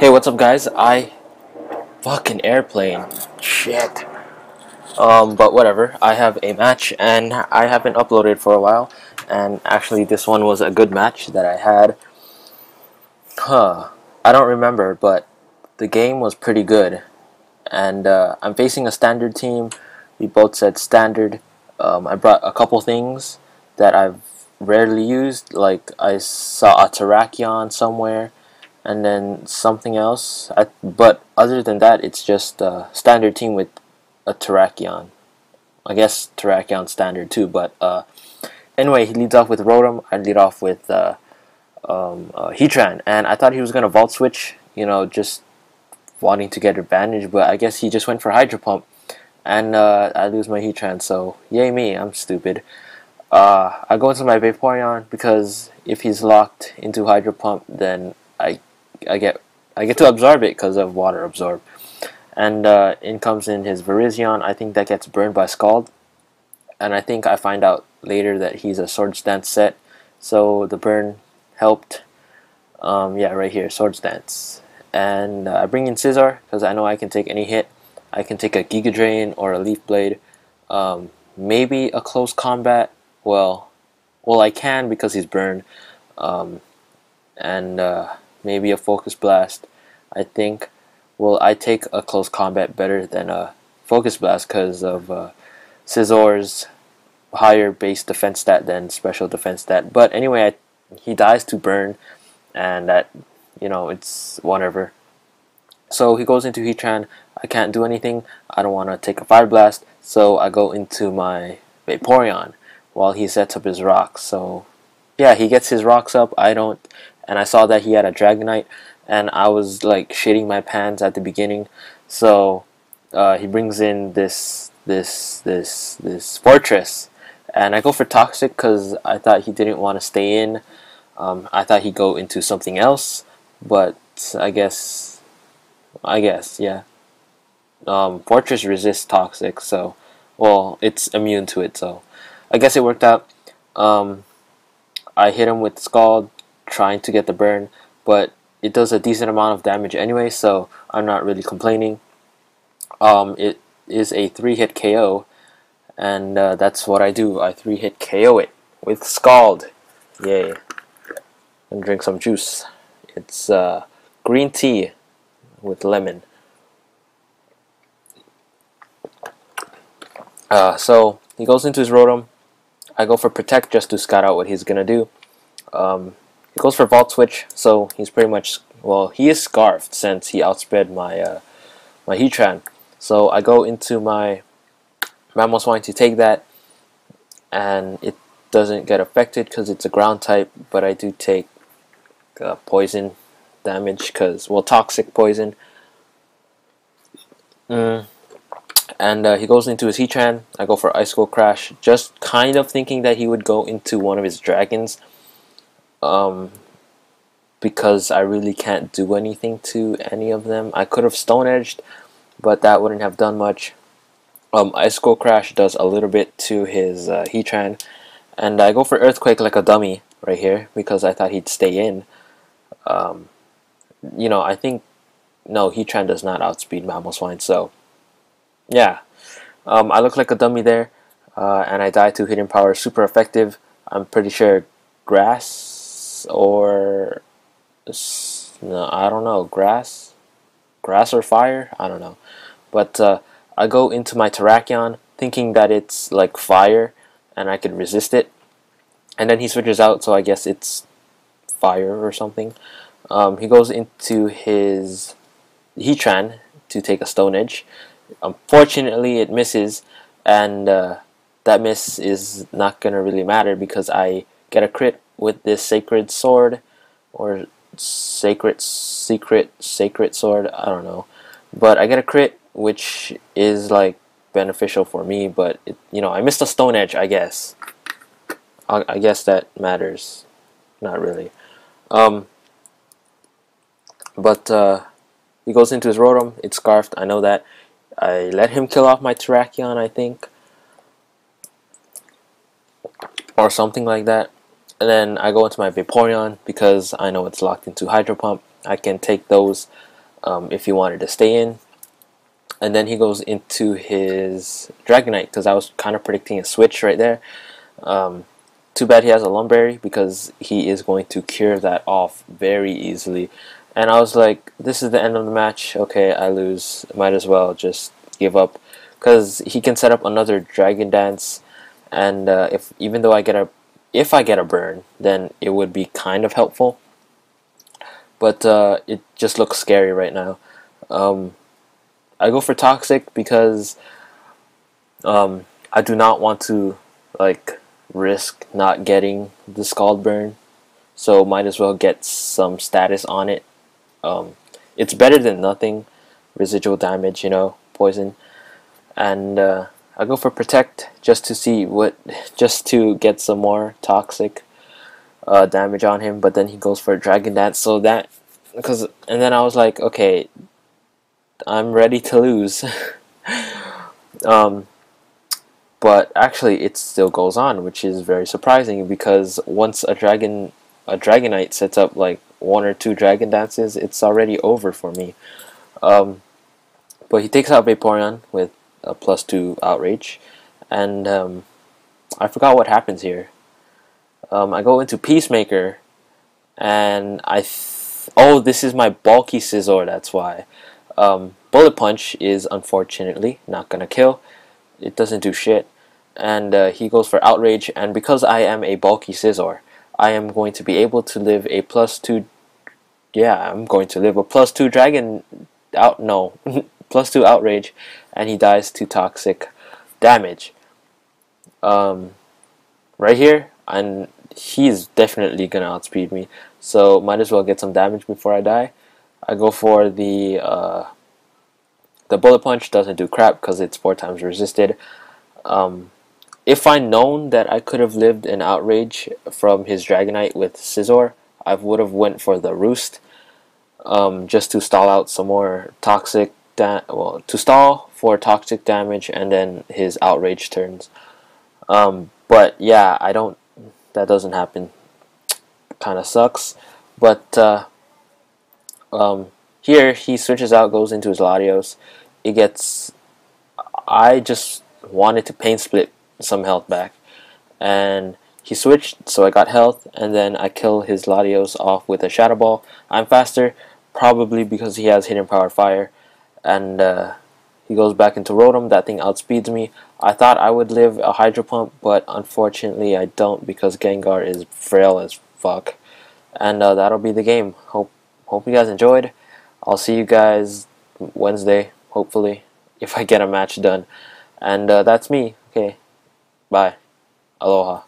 Hey, what's up, guys? Fucking airplane. Shit. But whatever. I have a match, and I haven't uploaded for a while. And actually, this one was a good match that I had. I don't remember, but the game was pretty good. And I'm facing a standard team. We both said standard. I brought a couple things that I've rarely used. Like I saw a Terrakion somewhere, and then something else. But other than that, it's just a standard team with a Terrakion. I guess Terrakion standard too. But anyway, he leads off with Rotom. I lead off with Heatran, and I thought he was gonna Vault Switch. Just wanting to get advantage, but I guess he just went for Hydro Pump, and I lose my Heatran. So yay me, I'm stupid. I go into my Vaporeon because if he's locked into Hydro Pump, then I get to absorb it because of Water Absorb. And in comes in his Virizion. I think that gets burned by Scald, and I think I find out later that he's a Swords Dance set, so the burn helped. Yeah, right here, Swords Dance. And I bring in Scizor because I know I can take any hit. I can take a Giga Drain or a Leaf Blade. Maybe a close combat. Well, I can because he's burned. And maybe a Focus Blast. I think. Well, I take a close combat better than a Focus Blast because of Scizor's higher base defense stat than special defense stat. But anyway, he dies to burn, and that, it's whatever. So he goes into Heatran. I can't do anything. I don't want to take a Fire Blast, so I go into my Vaporeon while he sets up his rocks. So yeah, he gets his rocks up. I don't, and I saw that he had a Dragonite, and I was like shitting my pants at the beginning. So he brings in this Fortress, and I go for Toxic because I thought he didn't want to stay in. I thought he'd go into something else, but I guess, yeah. Fortress resists Toxic, so, well, it's immune to it, so I guess it worked out. I hit him with Scald, trying to get the burn, but it does a decent amount of damage anyway, so I'm not really complaining. It is a 3-hit KO, and that's what I do. I 3-hit KO it with Scald. Yay. And drink some juice. It's green tea with lemon. So he goes into his Rotom. I go for Protect just to scout out what he's gonna do. He goes for Vault Switch, so he's pretty much, well, he is Scarfed since he outsped my my Heatran. So I go into my Mamoswine to take that, and it doesn't get affected because it's a ground type, but I do take poison damage because, well, toxic poison. And he goes into his Heatran. I go for Ice Cold Crash, just kind of thinking that he would go into one of his dragons, because I really can't do anything to any of them. I could have Stone Edged, but that wouldn't have done much. Ice Cold Crash does a little bit to his Heatran, and I go for Earthquake like a dummy right here because I thought he'd stay in. I think, no, Heatran does not outspeed Mamoswine, so yeah. I look like a dummy there, and I die to Hidden Power. Super effective. I'm pretty sure Grass or, no, I don't know, Grass or Fire, I don't know. But I go into my Terrakion thinking that it's like Fire and I could resist it, and then he switches out, so I guess it's Fire or something. He goes into his Heatran to take a Stone Edge. Unfortunately, it misses, and that miss is not gonna really matter because I get a crit with this Sacred Sword, or Secret Sword, I don't know, but I get a crit, which is like beneficial for me. But I missed a Stone Edge. I guess that matters, not really. But he goes into his Rotom. It's Scarfed. I know that. I let him kill off my Terrakion, I think, or something like that. And then I go into my Vaporeon because I know it's locked into Hydro Pump. I can take those if he wanted to stay in. And then he goes into his Dragonite, because I was kind of predicting a switch right there. Too bad he has a Lumberry, because he is going to cure that off very easily. And I was like, this is the end of the match. Okay, I lose. Might as well just give up, because he can set up another Dragon Dance, and even though if I get a burn, then it would be kind of helpful. But it just looks scary right now. I go for Toxic because I do not want to like risk not getting the Scald Burn, so might as well get some status on it. It's better than nothing. Residual damage, poison, and I go for Protect just to get some more Toxic damage on him. But then he goes for a Dragon Dance, and then I was like, okay, I'm ready to lose. But actually it still goes on, which is very surprising, because once a Dragonite sets up like 1 or 2 Dragon Dances, it's already over for me. But he takes out Vaporeon with a +2 Outrage, and I forgot what happens here. I go into Peacemaker, and oh, this is my bulky Scizor, that's why. Bullet Punch is unfortunately not gonna kill. It doesn't do shit. And he goes for Outrage, and because I am a bulky Scizor, I am going to be able to live a +2. Yeah, I'm going to live a +2 Dragon out. No, +2 Outrage, and he dies to Toxic damage. Right here, and he's definitely gonna outspeed me, so might as well get some damage before I die. I go for the Bullet Punch. Doesn't do crap because it's 4 times resisted. If I'd known that I could have lived an Outrage from his Dragonite with Scizor, I would have went for the Roost, just to stall out some more Toxic. To stall for Toxic damage, and then his Outrage turns. But yeah, that doesn't happen. Kind of sucks. But here he switches out, goes into his Latios. I just wanted to Pain Split some health back, and he switched, so I got health, and then I kill his Latios off with a Shadow Ball. I'm faster, probably because he has Hidden Power Fire, and he goes back into Rotom. That thing outspeeds me. I thought I would live a Hydro Pump, but unfortunately I don't, because Gengar is frail as fuck. And that'll be the game. Hope you guys enjoyed. I'll see you guys Wednesday, hopefully, if I get a match done. And that's me. Okay, bye. Aloha.